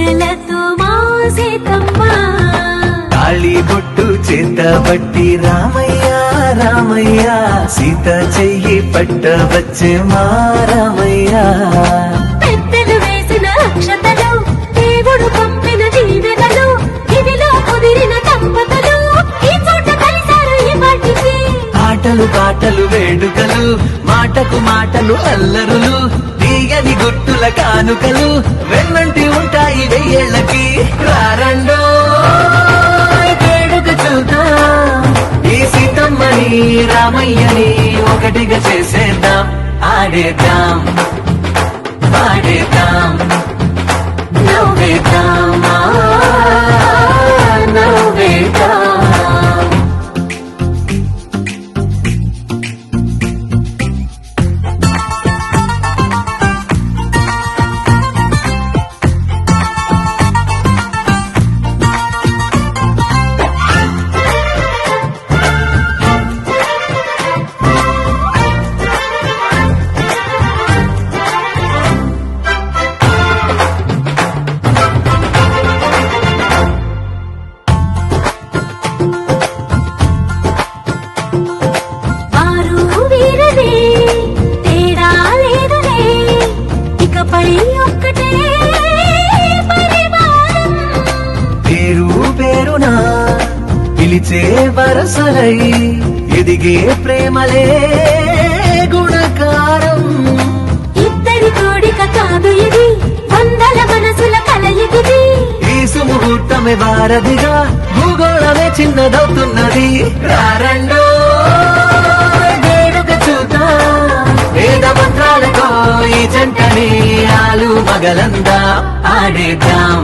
పూజలతో మా సీతమ్మ తాళి బొట్టు చేతబట్టి రామయ్య రామయ్య సీత చెయ్యి పట్టవచ్చే మా రామయ్య పెద్దలు వేసిన అక్షతలు దేవుడు పంపిన దీవెనలు ఇవిలో కుదిరిన దంపతులు ఈ చోట కలిసారు ఈ వాటికి ఆటలు పాటలు వేడుకలు మాటకు మాటలు అల్లరులు తీయని గుట్టుల కానుకలు వెన్నంటి ఉంటాయి వెయ్యేళ్ళకి రారండో వేడుక చూద్దాం ఈ సీతమ్మని రామయ్యని ఒకటిగా చేసేద్దాం ఆడేద్దాం పాడేద్దాం నవ్వేద్దాం నవ్వేద్దాం వారు వీరనే తేడా లేదులే ఇకపై ఒక్కటే పరివారం పేరు పేరునా పిలిచే వరసలై ఎదిగే ప్రేమలే గుణకారం ఇద్దరి కోడిక కాదు ఇది వందల మనసుల కలయికిది ఈ సుముహూర్తమే వారధిగా భూగోళమే చిన్నదవుతున్నది రారండో వేడుక చూద్దాం వేద మంత్రాలతో ఈ జంటని ఆలు మగలందా ఆడేద్దాం